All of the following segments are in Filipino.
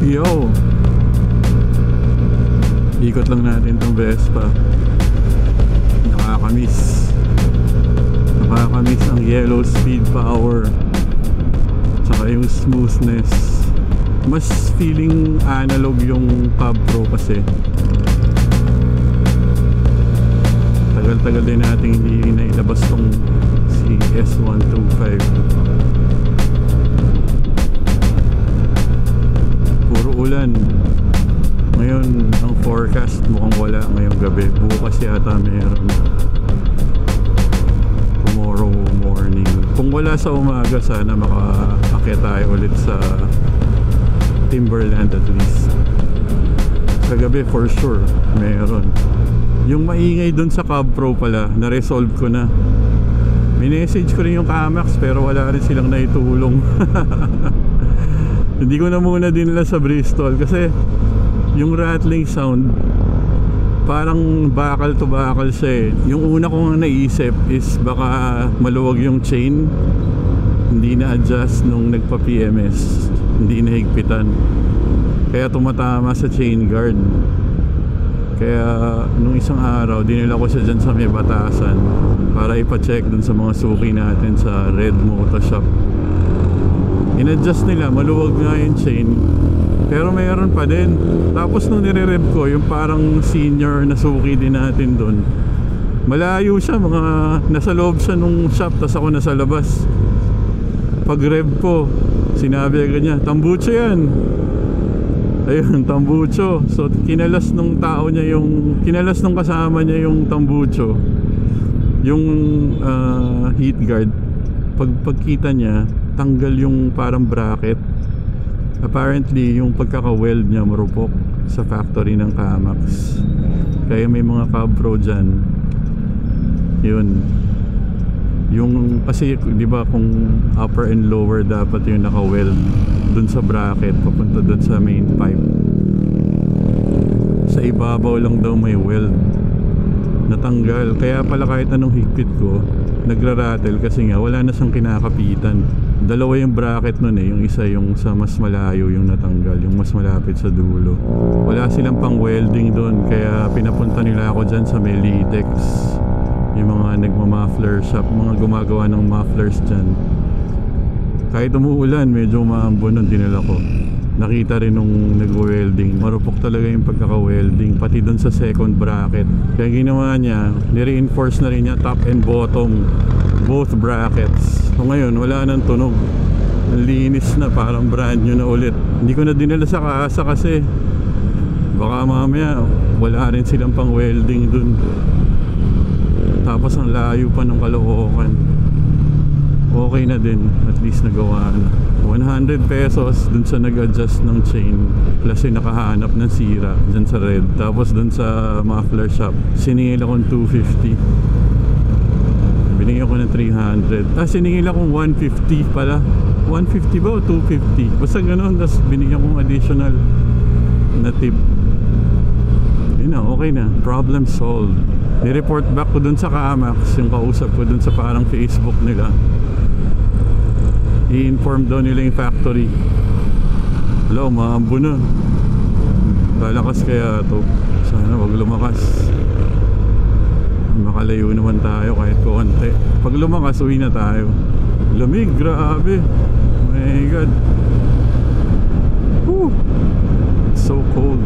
Yo, ikot lang natin tong Vespa. Nakakamiss ang yellow speed power tsaka yung smoothness. Mas feeling analog yung Cab Pro kasi tagal-tagal din natin hindi nailabas tong si S125. Puro ulan. Ngayon ang forecast mukhang wala ngayong gabi. Bukas yata meron. Tomorrow morning. Kung wala sa umaga, sana makaakyat tayo ulit sa Timberland at least. Sa gabi for sure meron. Yung maingay dun sa Cab Pro pala, na-resolve ko na. Minessage ko rin yung Kamax pero wala rin silang naitulong. Hindi ko na muna dinala sa Bristol kasi yung rattling sound parang bakal to bakal siya eh. Yung una kong naisip is baka maluwag yung chain, hindi na adjust nung nagpa PMS, hindi nahigpitan, kaya tumatama sa chain guard. Kaya nung isang araw dinala ko siya dyan sa may Batasan para ipacheck dun sa mga suki natin sa Red Moto Shop. In-adjust nila, maluwag nga yung chain pero mayroon pa din. Tapos nung nire-rev ko yung parang senior na suki din natin dun, malayo siya, mga nasa loob siya nung shop, tas ako nasa labas. Pag rev ko, sinabi agad niya, tambucho yan. Ayun, tambucho. So kinalas nung tao niya yung, kinalas nung kasama niya yung tambucho, yung heat guard. Pagkita niya, tanggal yung parang bracket. Apparently yung pagkaka-weld niya marupok sa factory ng Kamax. Kaya may mga Cab Pro dyan. Yun. Yung kasi di ba kung upper and lower dapat yung naka-weld dun sa bracket papunta dun sa main pipe. Sa ibabaw lang daw may weld. Natanggal. Kaya pala kahit anong higpit ko, nagra-rattle kasi nga wala na siyang kinakapitan. Dalawa yung bracket nun eh. Yung isa yung sa mas malayo yung natanggal, yung mas malapit sa dulo. Wala silang pang welding dun, kaya pinapunta nila ako dyan sa may Litex, yung mga nagma-muffler shop, mga gumagawa ng mufflers dyan. Kahit umuulan, medyo maambon nun, dinala ko. Nakita rin nung nag-welding, marupok talaga yung pagkaka-welding, pati dun sa second bracket. Kaya ginawa niya, ni-reinforce na rin niya top and bottom, both brackets. So ngayon wala nang tunog, ang linis na, parang brand new na ulit. Hindi ko na dinala sa kaasa kasi baka mamaya wala rin silang pang welding dun, tapos ang layo pa ng Caloocan. Okay na din, at least nagawa na. 100 pesos dun sa nag-adjust ng chain, plus yung nakahanap ng sira dun sa red. Tapos dun sa muffler shop siningil akong 250, binigyan ko ng 300. Siningil akong 150 pala. 150 ba o 250? Basta ganoon. Tapos binigyan kong additional na tip. Yun na, okay na. Problem solved. Ni-report back ko dun sa Kamax, yung kausap ko dun sa parang Facebook nila. I-inform daw nila yung factory. Hello, maambo na. Lalakas kaya to. Sana wag lumakas. Makalayo naman tayo kahit konti. Pag lumakas, uwi na tayo. Lamig, grabe. Oh my god. Woo. It's so cold.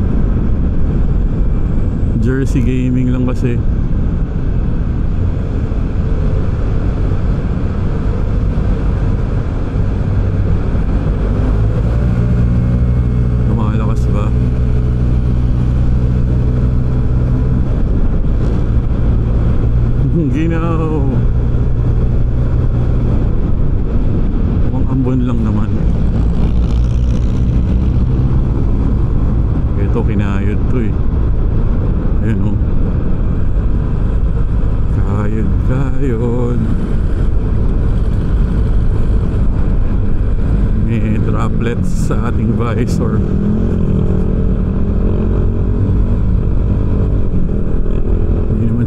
Jersey gaming lang kasi. Lumalakas ba? Ginaw. Mukhang ambon lang naman. Ito kinayod to eh. Ayun o. Kayod. May droplets sa ating visor.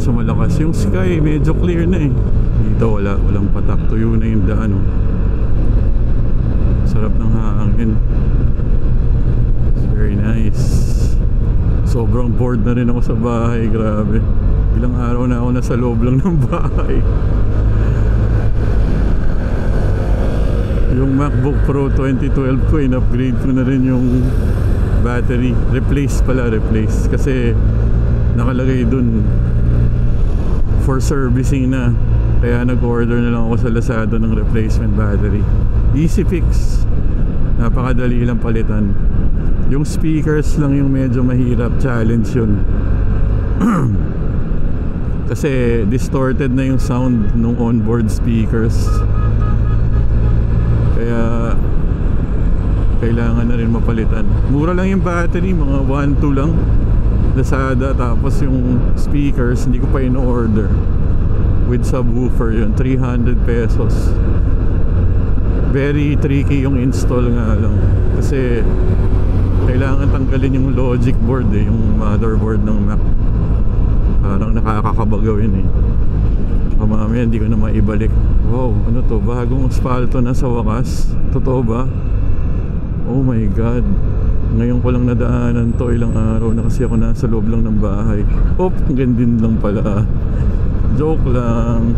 Sa malakas yung sky, medyo clear na eh. Dito walang patak, tuyo na yung daan oh. Sarap ng hangin. So Sobrang bored na rin ako sa bahay, grabe. Ilang araw na ako nasa loob lang ng bahay. Yung MacBook Pro 2012 ko, in-upgrade ko na rin yung battery. Replace. Kasi nakalagay dun for servicing na. Kaya nag-order na lang ako sa Lazada ng replacement battery. Easy fix. Napakadali lang palitan. Yung speakers lang yung medyo mahirap. Challenge yun. Kasi distorted na yung sound ng onboard speakers. Kaya kailangan na rin mapalitan. Mura lang yung battery, mga 1-2 lang Lazada. Tapos yung speakers hindi ko pa in-order. With subwoofer yun, 300 pesos. Very tricky yung install nga lang. Kasi kailangan tanggalin yung logic board yung motherboard ng Mac. Parang nakakakabagaw yun mamaya hindi ko na maibalik. Wow, ano to? Bagong asfalto na sa wakas. Totoo ba? Oh my god. Ngayon ko lang nadaanan to. Ilang araw na kasi ako nasa loob lang ng bahay. Hanggang din lang pala. Joke lang.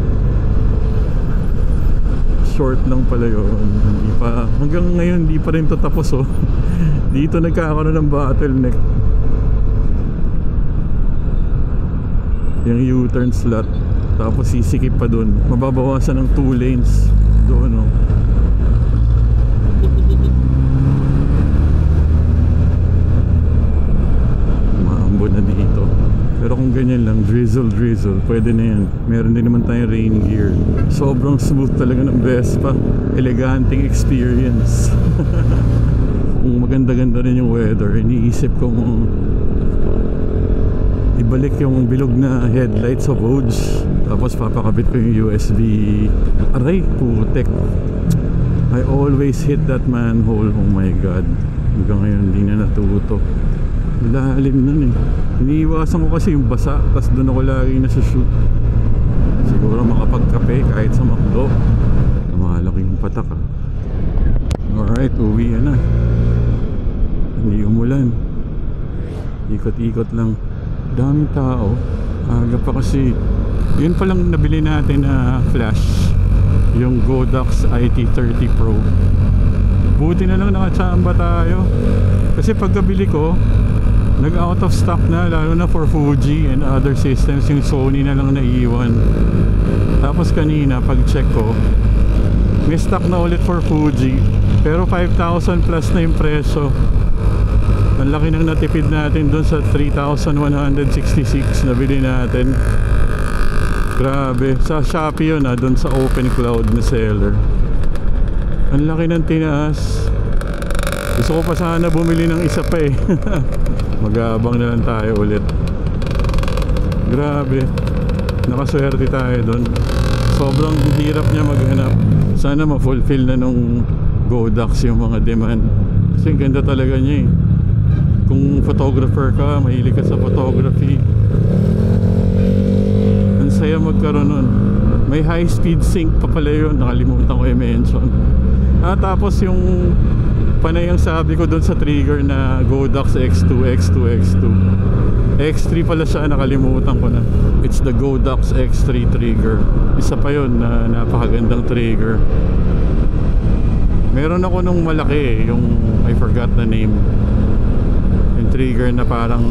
Short lang pala yun. Hindi pa, hanggang ngayon hindi pa rin to tapos Dito nagkakaroon ng bottleneck. Yung U-turn slot. Tapos sisikip pa dun. Mababawasan ng 2 lanes doon Maambo na dito. Pero kung ganyan lang, drizzle, pwede na yan. Meron din naman tayong rain gear. Sobrang smooth talaga ng Vespa. Eleganting experience. Kung maganda-ganda rin yung weather, iniisip kong ibalik yung bilog na headlight sa Vogue. Tapos papakabit ko yung USB. Aray, putek. I always hit that manhole. Oh my god. Hanggang ngayon hindi na natuto. Lalim nun Iniiwasan ko kasi yung basa. Tapos doon ako lagi nasa-shoot. Siguro makapagkape kahit sa McDo. Malaki yung patak Alright, uwi na. Hindi umulan. Ikot-ikot lang. Daming tao. Aga pa kasi. Yun palang nabili natin na flash. Yung Godox IT30 Pro. Buti na lang nakachamba tayo. Kasi pagkabili ko, nag-out of stock na. Lalo na for Fuji and other systems. Yung Sony na lang naiwan. Tapos kanina pag-check ko, may stock na ulit for Fuji. Pero 5,000 plus na yung presyo. Ang laki nang natipid natin doon sa 3,166 na bili natin. Grabe. Sa Shopee yun doon sa Open Cloud na seller. Ang laki ng tinaas. Gusto ko pa sana bumili ng isa pa Mag-aabang na lang tayo ulit. Grabe. Nakaswerte tayo doon. Sobrang hirap niya maghanap. Sana ma-fulfill na nung Godox yung mga demand. Kasi ganda talaga niya Kung photographer ka, mahilig ka sa photography, ang saya magkaroon nun. May high speed sync pa pala yun. Nakalimutan ko i-mention. Tapos yung panay ang sabi ko dun sa trigger na Godox X2 X3 pala siya, nakalimutan ko na. It's the Godox X3 trigger. Isa pa yun na napakagandang trigger. Meron ako nung malaki yung I forgot the name. Yung trigger na parang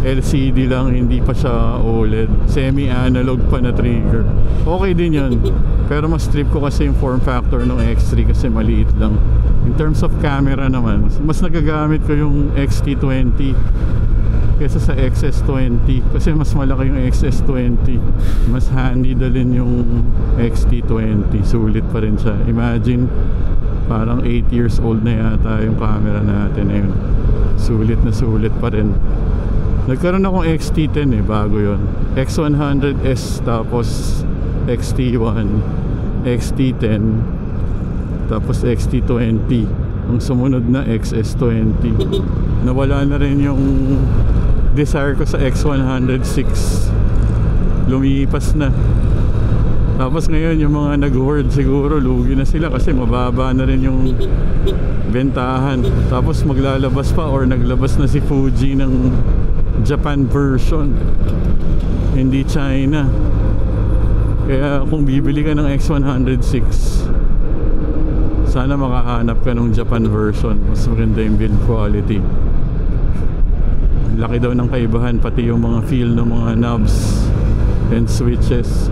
LCD lang, hindi pa siya OLED. Semi-analog pa na trigger. Okay din yun. Pero mas trip ko kasi yung form factor ng X3 kasi maliit lang. In terms of camera naman, mas nagagamit ko yung XT20 kesa sa XS20 kasi mas malaki yung XS20. Mas handy dalhin yung XT20. Sulit pa rin siya. Imagine, parang 8 years old na yata yung camera natin ngayon. Sulit na sulit pa rin. Nagkaroon akong XT10 bago yon. X100S tapos XT1, XT10 tapos XT20. Ang sumunod na XS20. Nawala na rin yung desire ko sa X106. Lumipas na. Tapos ngayon yung mga nag-hoard siguro lugi na sila kasi mababa na rin yung bentahan. Tapos maglalabas pa or naglabas na si Fuji ng Japan version, hindi China. Kaya kung bibili ka ng X106, sana makahanap ka ng Japan version. Mas maganda yung build quality. Laki daw ng kaibahan, pati yung mga feel ng mga knobs and switches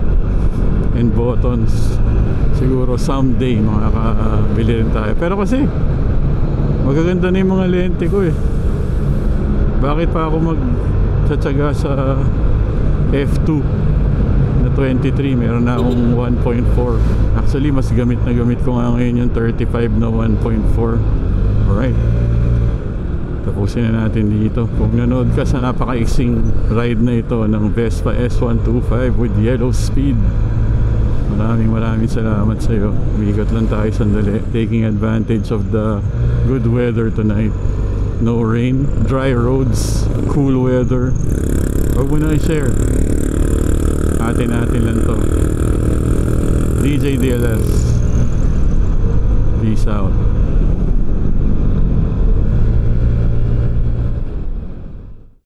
and buttons. Siguro someday makakabili rin tayo. Pero kasi magaganda na yung mga lente ko eh. Bakit pa ako magtsatsaga sa f2 na 23? Meron na akong 1.4. Actually mas gamit na gamit ko nga ngayon yung 35 na 1.4. Alright, tapusin na natin dito. Kung nanood ka sa napakaiksing ride na ito ng Vespa S125 with yellow speed, maraming salamat sa iyo. Umiikot lang tayo sandali, taking advantage of the good weather tonight. No rain, dry roads, cool weather. Huwag mo na i-share, atin lang to. DJ DLS, peace out.